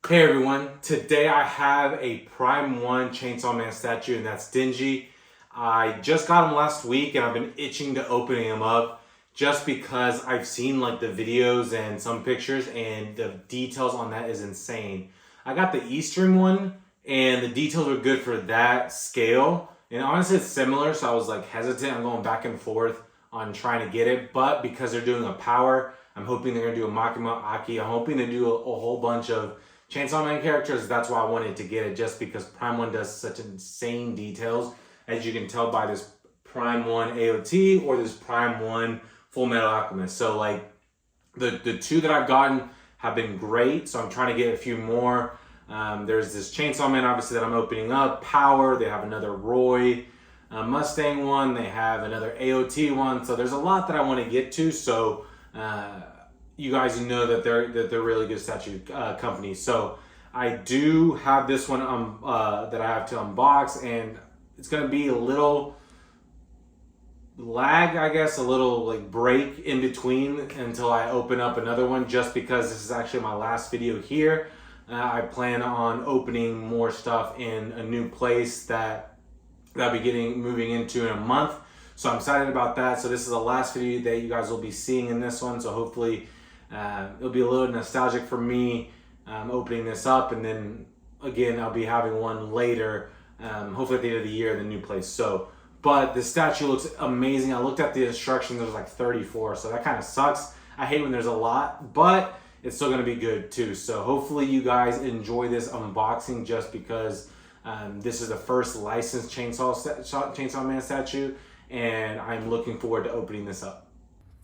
Hey everyone, today I have a Prime 1 Chainsaw Man statue, and that's Denji. I just got him last week and I've been itching to open him up just because I've seen like the videos and some pictures, and the details on that is insane. I got the Eastern one and the details are good for that scale. And honestly it's similar, so I was like hesitant. I'm going back and forth on trying to get it, but because they're doing a power, I'm hoping they're gonna do a Makima Aki. I'm hoping they do a whole bunch of Chainsaw Man characters. That's why I wanted to get it, just because Prime 1 does such insane details, as you can tell by this Prime 1 AOT or this Prime 1 Full Metal Alchemist. So like the two that I've gotten have been great, so I'm trying to get a few more. There's this Chainsaw Man obviously that I'm opening up, Power, they have another Roy Mustang one, they have another AOT one, so there's a lot that I want to get to. So you guys know that they're really good statue companies. So I do have this one that I have to unbox, and it's gonna be a little lag, I guess, a little like break in between until I open up another one, just because this is actually my last video here. I plan on opening more stuff in a new place that I'll be moving into in a month. So I'm excited about that. So this is the last video that you guys will be seeing in this one. So hopefully it'll be a little nostalgic for me opening this up. And then again, I'll be having one later, hopefully at the end of the year in the new place. So, but the statue looks amazing. I looked at the instructions, there was like 34. So that kind of sucks. I hate when there's a lot, but it's still going to be good too. So hopefully you guys enjoy this unboxing, just because this is the first licensed Chainsaw Man statue, and I'm looking forward to opening this up.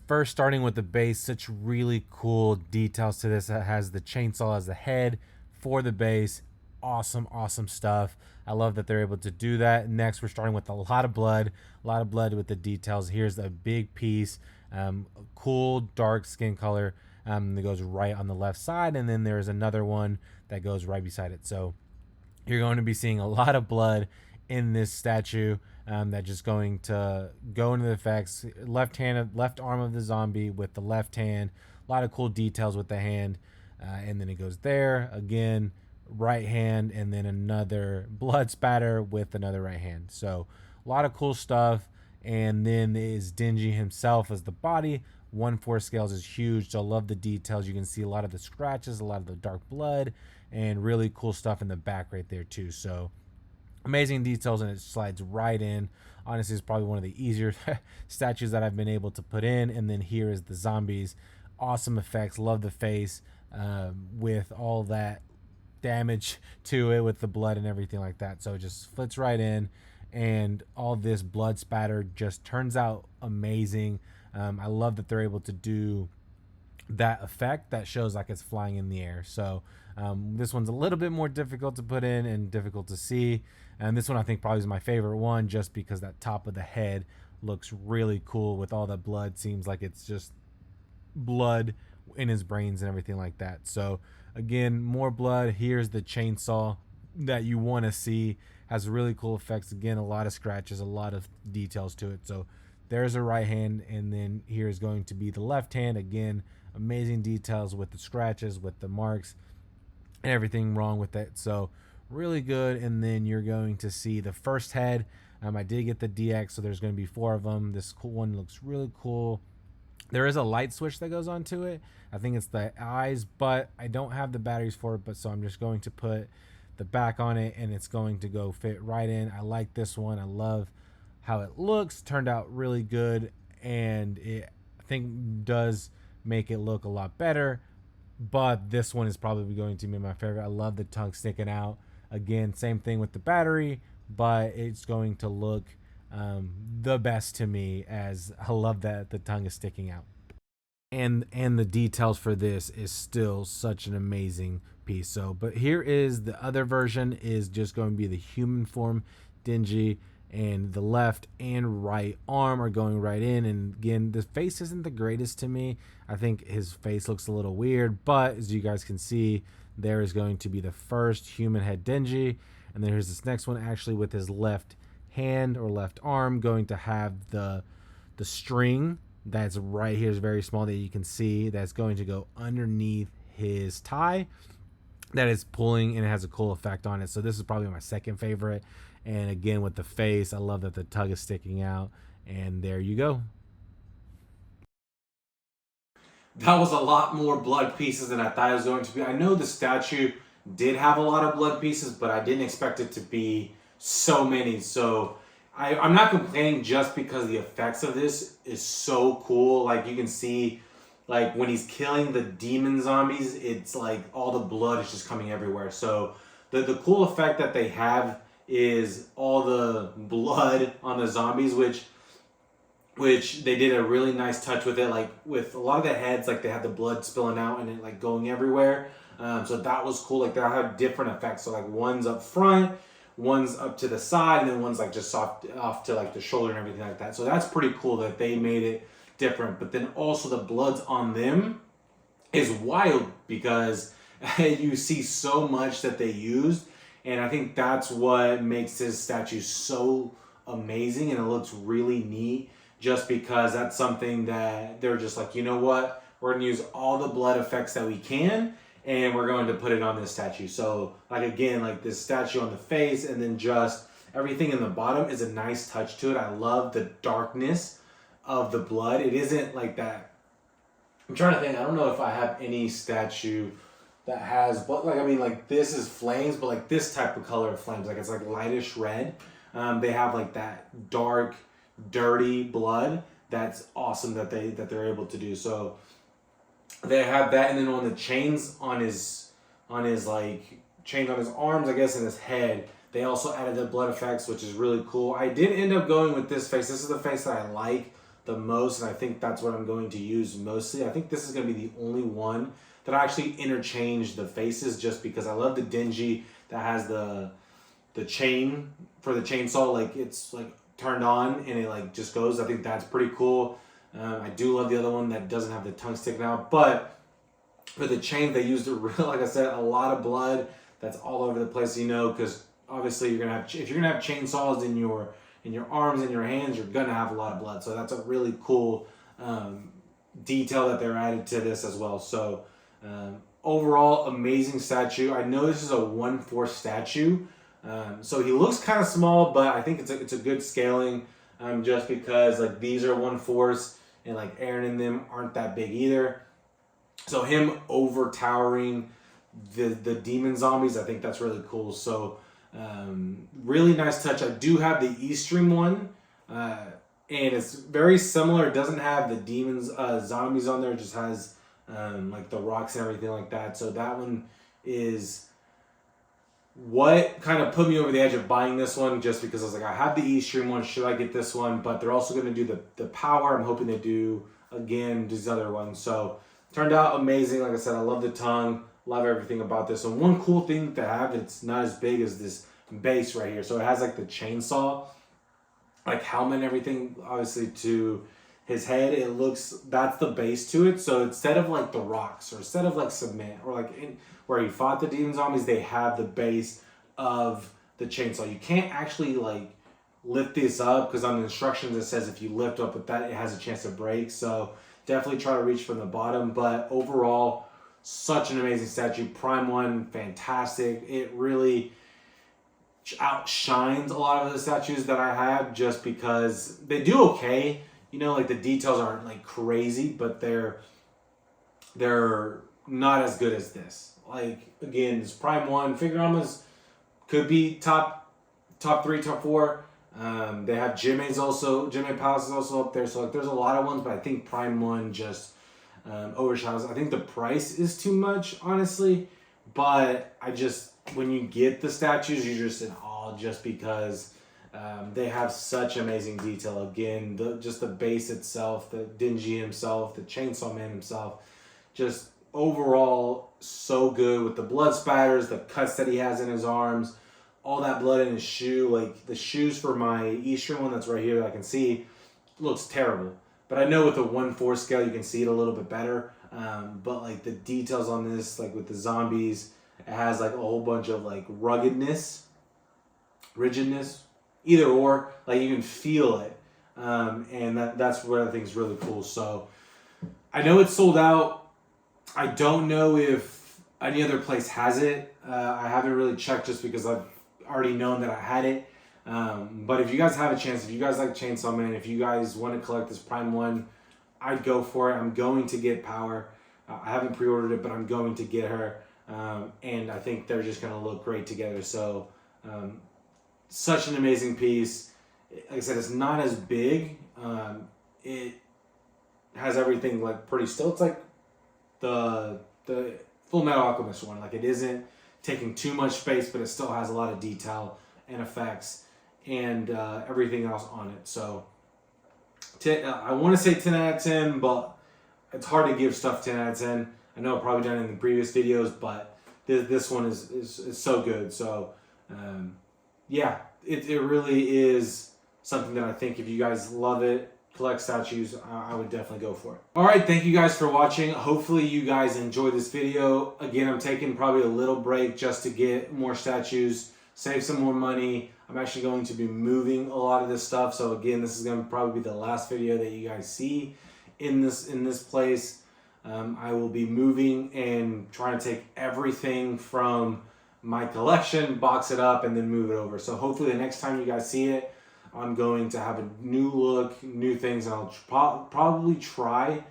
First, starting with the base, such really cool details to this. It has the chainsaw as the head for the base. Awesome stuff. I love that they're able to do that. Next, we're starting with a lot of blood with the details. Here's a big piece, cool dark skin color that goes right on the left side, and then there's another one that goes right beside it. So you're going to be seeing a lot of blood in this statue. That just going to go into the effects. Left arm of the zombie with the left hand. A lot of cool details with the hand, and then it goes there again. Right hand, and then another blood spatter with another right hand. So a lot of cool stuff. And then is Denji himself as the body. 1/4 scales is huge, so I love the details. You can see a lot of the scratches, a lot of the dark blood, and really cool stuff in the back right there too. So amazing details, and it slides right in. Honestly, it's probably one of the easier statues that I've been able to put in. And then here is the zombies. Awesome effects. Love the face with all that damage to it with the blood and everything like that. So it just fits right in, and all this blood spatter just turns out amazing. I love that they're able to do that effect that shows like it's flying in the air. So this one's a little bit more difficult to put in and difficult to see, and this one I think probably is my favorite one, just because that top of the head looks really cool with all that blood. Seems like it's just blood in his brains and everything like that. So again, more blood. Here's the chainsaw that you want to see. Has really cool effects. Again, a lot of scratches, a lot of details to it. So there's a right hand, and then here is going to be the left hand. Again, amazing details with the scratches, with the marks, and everything wrong with it. So really good. And then you're going to see the first head. I did get the DX, so there's going to be 4 of them. This cool one looks really cool. There is a light switch that goes onto it. I think it's the eyes, but I don't have the batteries for it. But so I'm just going to put the back on it, and it's going to go fit right in. I like this one. I love how it looks. Turned out really good, and it I think does make it look a lot better. But this one is probably going to be my favorite. I love the tongue sticking out. Again, same thing with the battery, but it's going to look the best to me, as I love that the tongue is sticking out. And the details for this is still such an amazing piece. So, but here is the other version, is just going to be the human form Denji, and the left and right arm are going right in. And again, the face isn't the greatest to me. I think his face looks a little weird, but as you guys can see, there is going to be the first human head Denji. And then here's this next one, actually with his left hand or left arm going to have the string that's right here is very small that you can see, that's going to go underneath his tie. that is pulling and it has a cool effect on it. So this is probably my second favorite. And again, with the face, I love that the tug is sticking out. And there you go. That was a lot more blood pieces than I thought it was going to be. I know the statue did have a lot of blood pieces, but I didn't expect it to be so many. So I'm not complaining just because the effects of this is so cool. Like you can see, like when he's killing the demon zombies, it's like all the blood is just coming everywhere. So the cool effect that they have is all the blood on the zombies, which they did a really nice touch with it. Like with a lot of the heads, like they had the blood spilling out and it like going everywhere. So that was cool. Like they had different effects. So like one's up front, one's up to the side, and then one's like just off to like the shoulder and everything like that. So that's pretty cool that they made it different. But then also the bloods on them is wild because you see so much that they used. And I think that's what makes this statue so amazing, and it looks really neat just because that's something that they're just like, you know what, we're going to use all the blood effects that we can and we're going to put it on this statue. So like again, like this statue on the face and then just everything in the bottom is a nice touch to it. I love the darkness of the blood. It isn't like that. I'm trying to think. I don't know if I have any statue that has, but like I mean, like this is flames, but like this type of color of flames, like it's like lightish red. They have like that dark, dirty blood. That's awesome that they're able to do. So they have that, and then on the chains on his like chains on his arms, I guess, and his head, they also added the blood effects, which is really cool. I did end up going with this face. This is the face that I like the most, and I think that's what I'm going to use mostly. I think this is going to be the only one that I actually interchange the faces, just because I love the Denji that has the chain for the chainsaw, like it's like turned on and it like just goes. I think that's pretty cool. I do love the other one that doesn't have the tongue sticking out, but for the chain they used like I said, a lot of blood that's all over the place, you know, because obviously you're gonna have, if you're gonna have chainsaws in your arms and your hands, you're gonna have a lot of blood. So that's a really cool detail that they're added to this as well. So overall, amazing statue. I know this is a 1/4 statue, so he looks kind of small, but I think it's a good scaling, just because like these are 1/4 and like Aaron and them aren't that big either. So him over towering the demon zombies, I think that's really cool. So really nice touch. I do have the Eastern one, and it's very similar. It doesn't have the demons zombies on there. It just has like the rocks and everything like that. So that one is what kind of put me over the edge of buying this one, just because I was like, I have the Eastern one, should I get this one? But they're also going to do the power. I'm hoping they do again these other ones. So turned out amazing. Like I said, I love the tongue, love everything about this. And one cool thing to have, it's not as big as this base right here. So it has like the chainsaw like helmet and everything, obviously to his head. It looks, that's the base to it. So instead of like the rocks or instead of like cement or like in where he fought the demon zombies, they have the base of the chainsaw. You can't actually like lift this up because on the instructions it says if you lift up with that, it has a chance to break. So definitely try to reach from the bottom. But overall, such an amazing statue. Prime 1, fantastic. It really outshines a lot of the statues that I have, just because they do okay. You know, like the details aren't like crazy, but they're not as good as this. Like again, this Prime 1 Figuramas could be top 3, top 4. They have Jimmy's also, Jimmy Palace is also up there. So like there's a lot of ones, but I think Prime 1 just overshadows. I think the price is too much, honestly. But I just, when you get the statues, you're just in awe, just because they have such amazing detail. Again, just the base itself, the Denji himself, the Chainsaw Man himself, just overall so good with the blood spatters, the cuts that he has in his arms, all that blood in his shoe. Like the shoes for my Eastern one that's right here that I can see looks terrible. But I know with the 1/4 scale you can see it a little bit better. But like the details on this, like with the zombies, it has like a whole bunch of like rigidness, either or. Like you can feel it, and that's what I think is really cool. So I know it's sold out. I don't know if any other place has it. I haven't really checked just because I've already known that I had it. But if you guys have a chance, if you guys like Chainsaw Man, if you guys want to collect this Prime 1, I'd go for it. I'm going to get Power. I haven't pre-ordered it, but I'm going to get her. And I think they're just going to look great together. So, such an amazing piece. Like I said, it's not as big. It has everything like pretty still. It's like the Full Metal Alchemist one. Like, it isn't taking too much space, but it still has a lot of detail and effects and everything else on it. So I want to say 10 out of 10, but it's hard to give stuff 10 out of 10. I know I've probably done it in the previous videos, but this one is so good. So yeah, it really is something that I think if you guys love it, collect statues, I would definitely go for it. All right, thank you guys for watching. Hopefully you guys enjoyed this video. Again, I'm taking probably a little break just to get more statues, save some more money. I'm actually going to be moving a lot of this stuff. So again, this is going to probably be the last video that you guys see in this place. I will be moving and trying to take everything from my collection, box it up, and then move it over. So hopefully the next time you guys see it, I'm going to have a new look, new things, and I'll probably try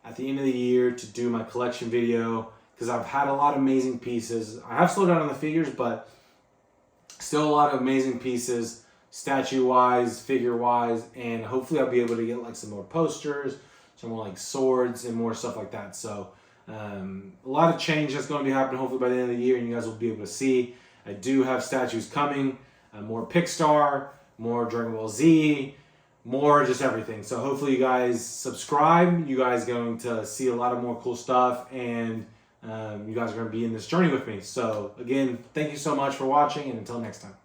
at the end of the year to do my collection video, because I've had a lot of amazing pieces. I have slowed down on the figures, but still a lot of amazing pieces, statue-wise, figure-wise, and hopefully I'll be able to get like some more posters, some more like swords, and more stuff like that. So a lot of change that's going to be happening hopefully by the end of the year, and you guys will be able to see. I do have statues coming. More Pixar, more Dragon Ball Z, more just everything. So hopefully you guys subscribe. You guys are going to see a lot of more cool stuff, and you guys are going to be in this journey with me. So again, thank you so much for watching, and until next time.